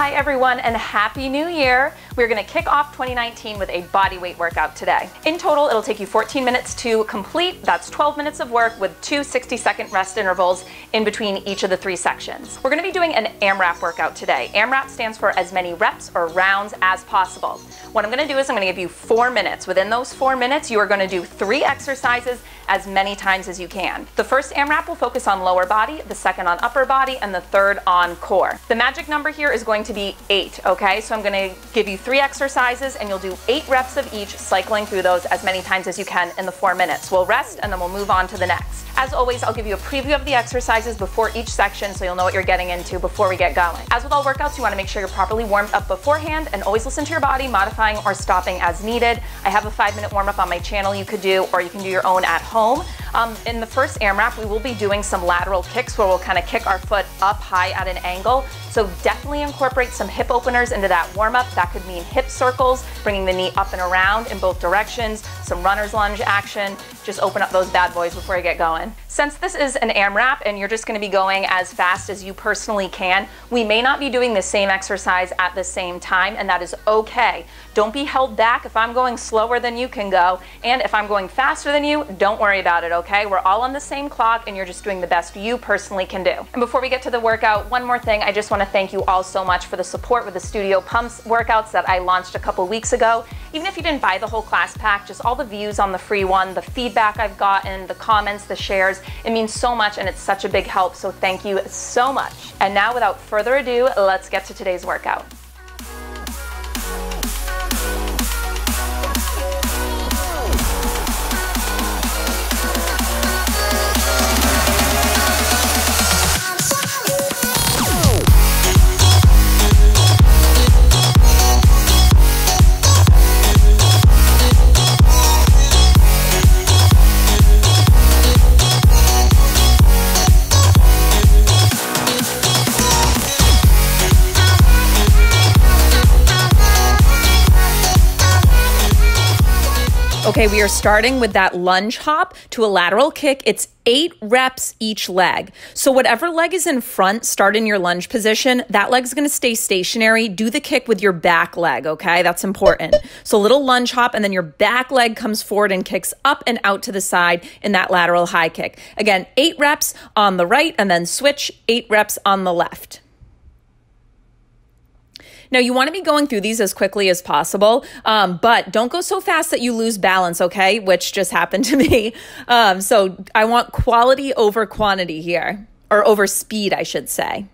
Hi everyone and Happy New Year! We're going to kick off 2019 with a body weight workout today. In total, it'll take you 14 minutes to complete. That's 12 minutes of work with 2 60-second rest intervals in between each of the 3 sections. We're going to be doing an AMRAP workout today. AMRAP stands for as many reps or rounds as possible. What I'm going to do is I'm going to give you 4 minutes. Within those 4 minutes, you are going to do 3 exercises as many times as you can. The first AMRAP will focus on lower body, the second on upper body, and the third on core. The magic number here is going to be 8, okay? So I'm going to give you 3 exercises and you'll do 8 reps of each, cycling through those as many times as you can in the 4 minutes. We'll rest and then we'll move on to the next. As always, I'll give you a preview of the exercises before each section so you'll know what you're getting into before we get going. As with all workouts, you want to make sure you're properly warmed up beforehand and always listen to your body, modifying or stopping as needed. I have a 5-minute warm-up on my channel you could do, or you can do your own at home. In the first AMRAP, we will be doing some lateral kicks where we'll kind of kick our foot up high at an angle. So definitely incorporate some hip openers into that warm-up. That could mean hip circles, bringing the knee up and around in both directions, some runner's lunge action. Just open up those bad boys before you get going. Since this is an AMRAP and you're just going to be going as fast as you personally can, we may not be doing the same exercise at the same time, and that is okay. Don't be held back. If I'm going slower than you can go, and if I'm going faster than you, don't worry about it, okay? We're all on the same clock and you're just doing the best you personally can do. And before we get to the workout, one more thing. I just want to thank you all so much for the support with the Studio Pumps workouts that I launched a couple weeks ago. Even if you didn't buy the whole class pack, just all the views on the free one, the feedback I've gotten, the comments, the shares, it means so much and it's such a big help, so thank you so much. And now without further ado, let's get to today's workout. Okay, we are starting with that lunge hop to a lateral kick. It's 8 reps each leg. So whatever leg is in front, start in your lunge position. That leg's going to stay stationary. Do the kick with your back leg, okay? That's important. So little lunge hop, and then your back leg comes forward and kicks up and out to the side in that lateral high kick. Again, 8 reps on the right, and then switch 8 reps on the left. Now, you want to be going through these as quickly as possible, but don't go so fast that you lose balance, okay? Which just happened to me. So I want quality over quantity here, or over speed, I should say.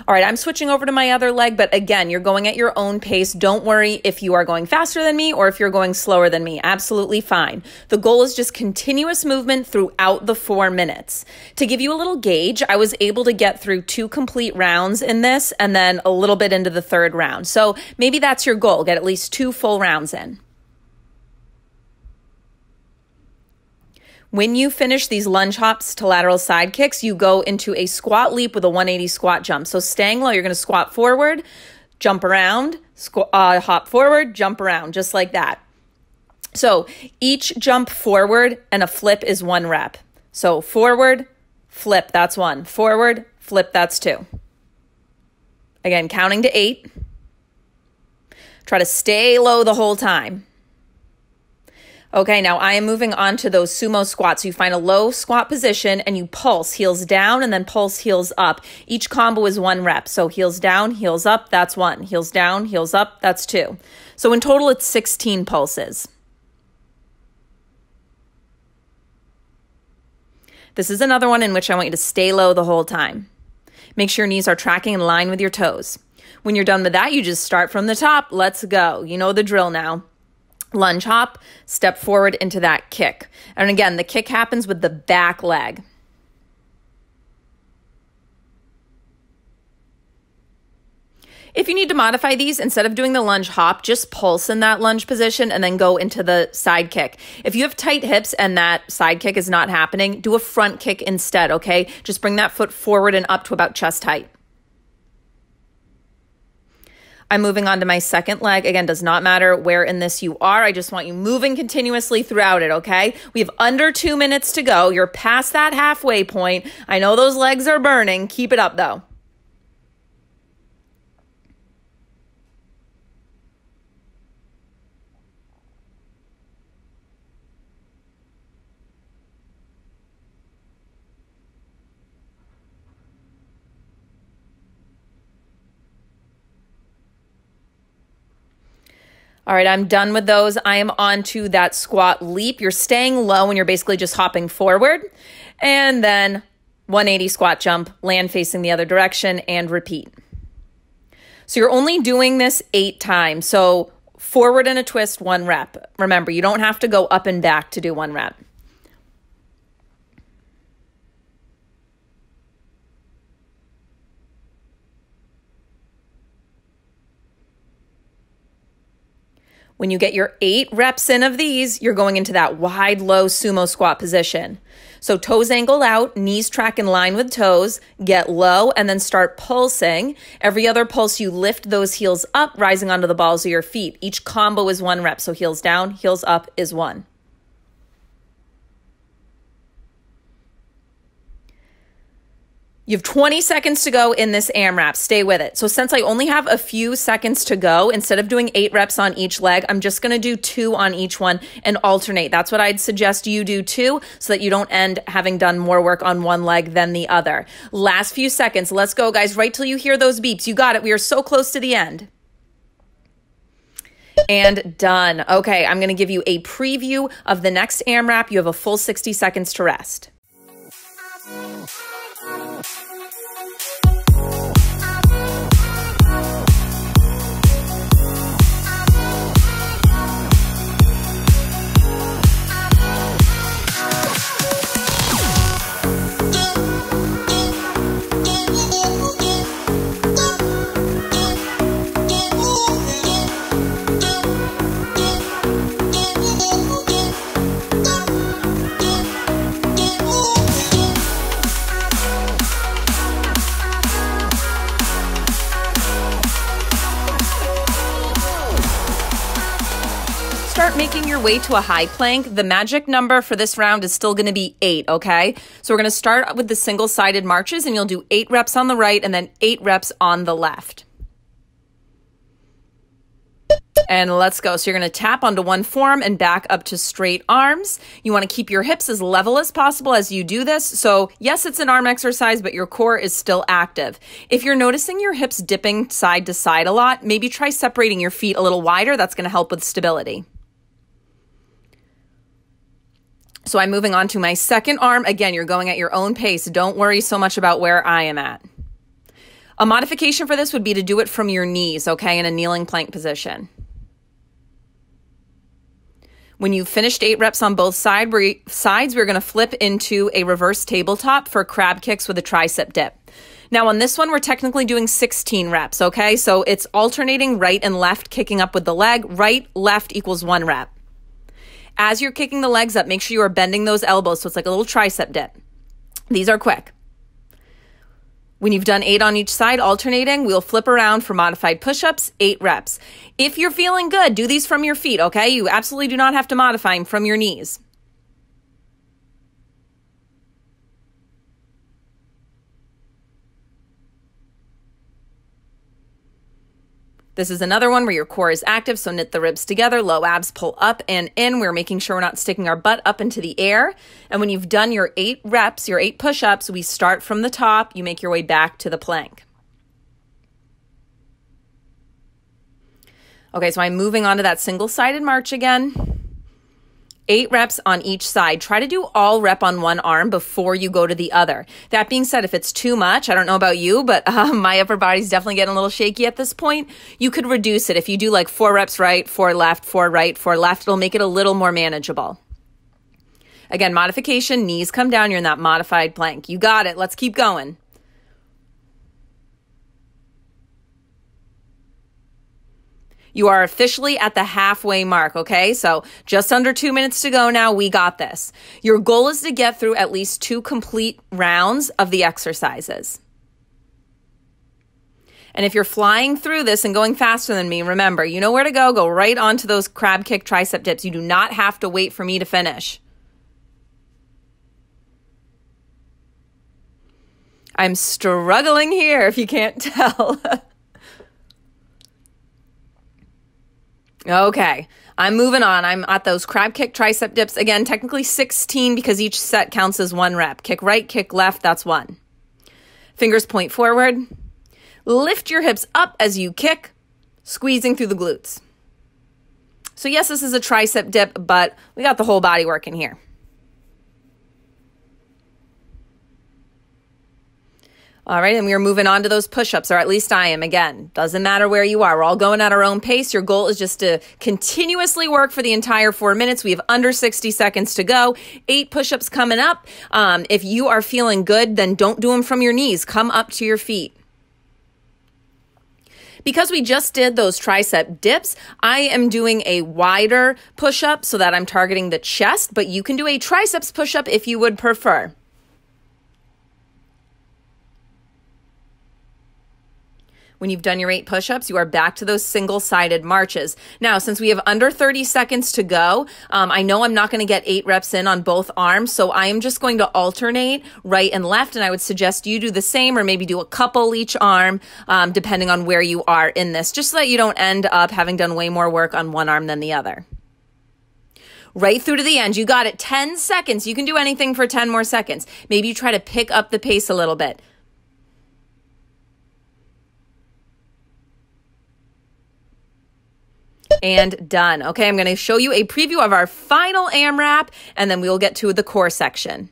All right, I'm switching over to my other leg, but again, you're going at your own pace. Don't worry if you are going faster than me or if you're going slower than me. Absolutely fine. The goal is just continuous movement throughout the 4 minutes. To give you a little gauge, I was able to get through 2 complete rounds in this and then a little bit into the 3rd round. So maybe that's your goal, get at least 2 full rounds in. When you finish these lunge hops to lateral side kicks, you go into a squat leap with a 180 squat jump. So staying low, you're going to squat forward, jump around, hop forward, jump around, just like that. So each jump forward and a flip is 1 rep. So forward, flip, that's 1. Forward, flip, that's 2. Again, counting to 8. Try to stay low the whole time. Okay, now I am moving on to those sumo squats. You find a low squat position and you pulse, heels down and then pulse, heels up. Each combo is 1 rep. So heels down, heels up, that's 1. Heels down, heels up, that's 2. So in total, it's 16 pulses. This is another one in which I want you to stay low the whole time. Make sure your knees are tracking in line with your toes. When you're done with that, you just start from the top. Let's go. You know the drill now. Lunge hop, step forward into that kick. And again, the kick happens with the back leg. If you need to modify these, instead of doing the lunge hop, just pulse in that lunge position and then go into the side kick. If you have tight hips and that side kick is not happening, do a front kick instead, okay? Just bring that foot forward and up to about chest height. I'm moving on to my second leg. Again, does not matter where in this you are. I just want you moving continuously throughout it, okay? We have under 2 minutes to go. You're past that halfway point. I know those legs are burning. Keep it up, though. All right, I'm done with those. I am on to that squat leap. You're staying low and you're basically just hopping forward. And then 180 squat jump, land facing the other direction, and repeat. So you're only doing this 8 times. So forward and a twist, 1 rep. Remember, you don't have to go up and back to do 1 rep. When you get your 8 reps in of these, you're going into that wide, low sumo squat position. So toes angled out, knees track in line with toes, get low, and then start pulsing. Every other pulse, you lift those heels up, rising onto the balls of your feet. Each combo is 1 rep. So heels down, heels up is 1. You have 20 seconds to go in this AMRAP. Stay with it. So since I only have a few seconds to go, instead of doing 8 reps on each leg, I'm just going to do 2 on each one and alternate. That's what I'd suggest you do too, so that you don't end having done more work on one leg than the other. Last few seconds. Let's go, guys, right till you hear those beeps. You got it. We are so close to the end. And done. Okay, I'm going to give you a preview of the next AMRAP. You have a full 60 seconds to rest. Start making your way to a high plank. The magic number for this round is still going to be 8, okay? So we're going to start with the single-sided marches, and you'll do 8 reps on the right and then 8 reps on the left. And let's go. So you're going to tap onto one forearm and back up to straight arms. You want to keep your hips as level as possible as you do this. So yes, it's an arm exercise, but your core is still active. If you're noticing your hips dipping side to side a lot, maybe try separating your feet a little wider. That's going to help with stability. So I'm moving on to my second arm. Again, you're going at your own pace. Don't worry so much about where I am at. A modification for this would be to do it from your knees, okay, in a kneeling plank position. When you've finished 8 reps on both sides, we're going to flip into a reverse tabletop for crab kicks with a tricep dip. Now on this one, we're technically doing 16 reps, okay? So it's alternating right and left, kicking up with the leg. Right, left equals 1 rep. As you're kicking the legs up, make sure you are bending those elbows so it's like a little tricep dip. These are quick. When you've done 8 on each side, alternating, we'll flip around for modified push-ups, 8 reps. If you're feeling good, do these from your feet, okay? You absolutely do not have to modify them from your knees. This is another one where your core is active, so knit the ribs together, low abs pull up and in. We're making sure we're not sticking our butt up into the air. And when you've done your 8 reps, your 8 push-ups, we start from the top. You make your way back to the plank. Okay, so I'm moving on to that single-sided march again. 8 reps on each side. Try to do all rep on one arm before you go to the other. That being said, if it's too much, I don't know about you, but my upper body's definitely getting a little shaky at this point. You could reduce it. If you do like 4 reps right, 4 left, 4 right, 4 left, it'll make it a little more manageable. Again, modification, knees come down. You're in that modified plank. You got it. Let's keep going. You are officially at the halfway mark, okay? So just under 2 minutes to go now. We got this. Your goal is to get through at least 2 complete rounds of the exercises. And if you're flying through this and going faster than me, remember, you know where to go. Go right onto those crab kick tricep dips. You do not have to wait for me to finish. I'm struggling here if you can't tell. Okay, I'm moving on. I'm at those crab kick tricep dips. Again, technically 16 because each set counts as 1 rep. Kick right, kick left, that's 1. Fingers point forward. Lift your hips up as you kick, squeezing through the glutes. So yes, this is a tricep dip, but we got the whole body working here. All right, and we are moving on to those push-ups, or at least I am. Again, doesn't matter where you are. We're all going at our own pace. Your goal is just to continuously work for the entire 4 minutes. We have under 60 seconds to go. 8 push-ups coming up. If you are feeling good, then don't do them from your knees. Come up to your feet. Because we just did those tricep dips, I am doing a wider push-up so that I'm targeting the chest, but you can do a triceps push-up if you would prefer. When you've done your 8 push-ups, you are back to those single-sided marches. Now, since we have under 30 seconds to go, I know I'm not going to get 8 reps in on both arms, so I am just going to alternate right and left, and I would suggest you do the same or maybe do a couple each arm, depending on where you are in this, just so that you don't end up having done way more work on one arm than the other. Right through to the end. You got it. 10 seconds. You can do anything for 10 more seconds. Maybe you try to pick up the pace a little bit. And done. Okay, I'm going to show you a preview of our final AMRAP, and then we will get to the core section.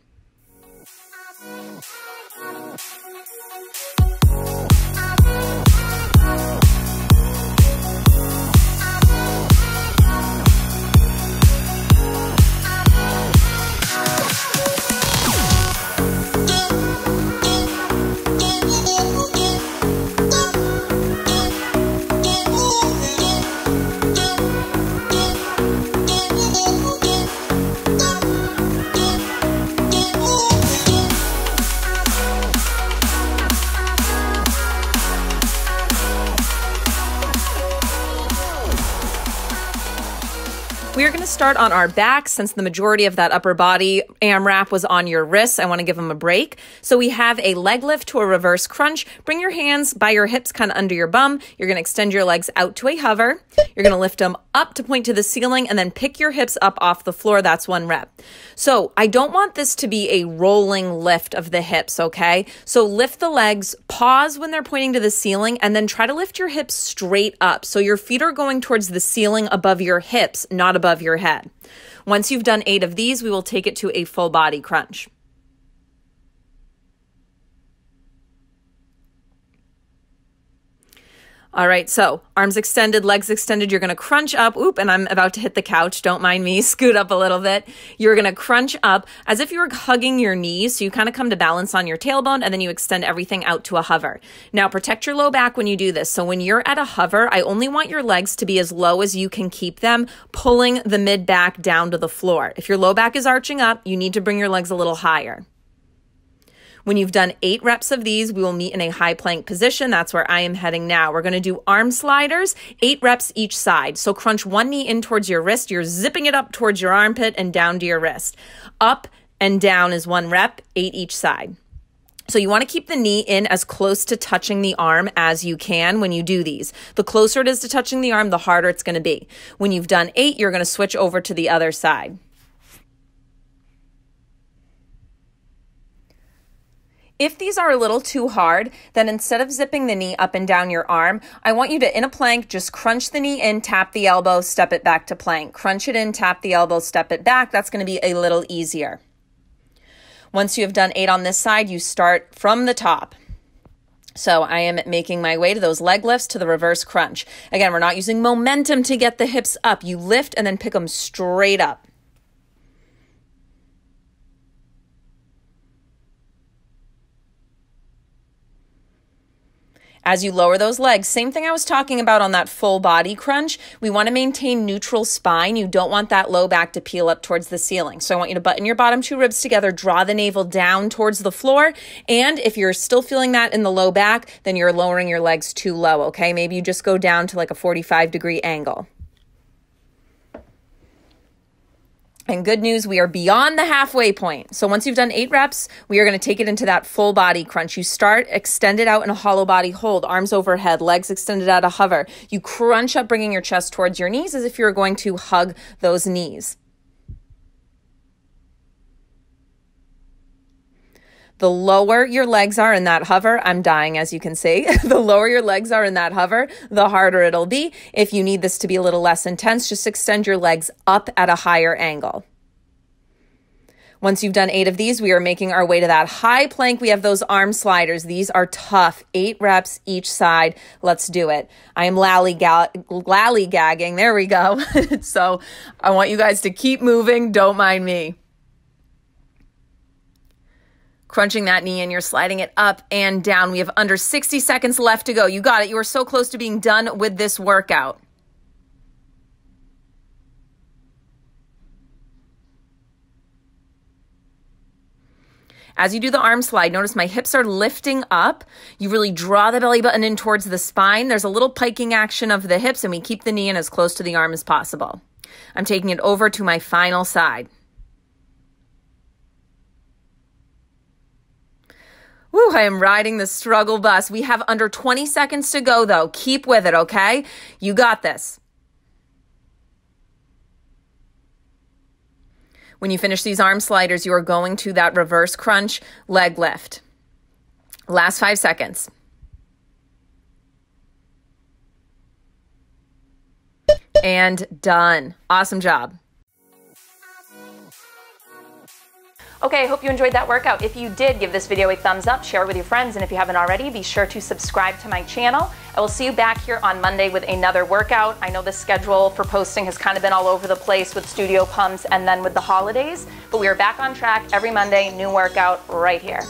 We are going to start on our back since the majority of that upper body AMRAP was on your wrists. I want to give them a break. So we have a leg lift to a reverse crunch. Bring your hands by your hips kind of under your bum. You're going to extend your legs out to a hover. You're going to lift them up to point to the ceiling and then pick your hips up off the floor. That's 1 rep. So I don't want this to be a rolling lift of the hips, okay? So lift the legs, pause when they're pointing to the ceiling, and then try to lift your hips straight up. So your feet are going towards the ceiling above your hips, not above your head. Once you've done 8 of these, we will take it to a full body crunch. All right, so arms extended, legs extended. You're going to crunch up. Oop, and I'm about to hit the couch. Don't mind me. Scoot up a little bit. You're going to crunch up as if you were hugging your knees. So you kind of come to balance on your tailbone, and then you extend everything out to a hover. Now, protect your low back when you do this. So when you're at a hover, I only want your legs to be as low as you can keep them, pulling the mid back down to the floor. If your low back is arching up, you need to bring your legs a little higher. When you've done 8 reps of these, we will meet in a high plank position. That's where I am heading now. We're going to do arm sliders, 8 reps each side. So crunch one knee in towards your wrist. You're zipping it up towards your armpit and down to your wrist. Up and down is 1 rep, 8 each side. So you want to keep the knee in as close to touching the arm as you can when you do these. The closer it is to touching the arm, the harder it's going to be. When you've done 8, you're going to switch over to the other side. If these are a little too hard, then instead of zipping the knee up and down your arm, I want you to, in a plank, just crunch the knee in, tap the elbow, step it back to plank. Crunch it in, tap the elbow, step it back. That's going to be a little easier. Once you have done 8 on this side, you start from the top. So I am making my way to those leg lifts to the reverse crunch. Again, we're not using momentum to get the hips up. You lift and then pick them straight up. As you lower those legs, same thing I was talking about on that full body crunch. We want to maintain neutral spine. You don't want that low back to peel up towards the ceiling. So I want you to button your bottom 2 ribs together, draw the navel down towards the floor. And if you're still feeling that in the low back, then you're lowering your legs too low, okay? Maybe you just go down to like a 45-degree angle. And good news, we are beyond the halfway point. So once you've done 8 reps, we are going to take it into that full body crunch. You start extended out in a hollow body hold, arms overhead, legs extended out a hover. You crunch up, bringing your chest towards your knees as if you're going to hug those knees. The lower your legs are in that hover, I'm dying as you can see, the lower your legs are in that hover, the harder it'll be. If you need this to be a little less intense, just extend your legs up at a higher angle. Once you've done 8 of these, we are making our way to that high plank. We have those arm sliders. These are tough. 8 reps each side. Let's do it. I am lollygagging. There we go. So I want you guys to keep moving. Don't mind me. Crunching that knee in, you're sliding it up and down. We have under 60 seconds left to go. You got it. You are so close to being done with this workout. As you do the arm slide, notice my hips are lifting up. You really draw the belly button in towards the spine. There's a little piking action of the hips, and we keep the knee in as close to the arm as possible. I'm taking it over to my final side. Woo, I am riding the struggle bus. We have under 20 seconds to go, though. Keep with it, okay? You got this. When you finish these arm sliders, you are going to that reverse crunch leg lift. Last 5 seconds. And done. Awesome job. Okay, I hope you enjoyed that workout. If you did, give this video a thumbs up, share it with your friends, and if you haven't already, be sure to subscribe to my channel. I will see you back here on Monday with another workout. I know the schedule for posting has kind of been all over the place with studio pumps and then with the holidays, but we are back on track every Monday, new workout right here.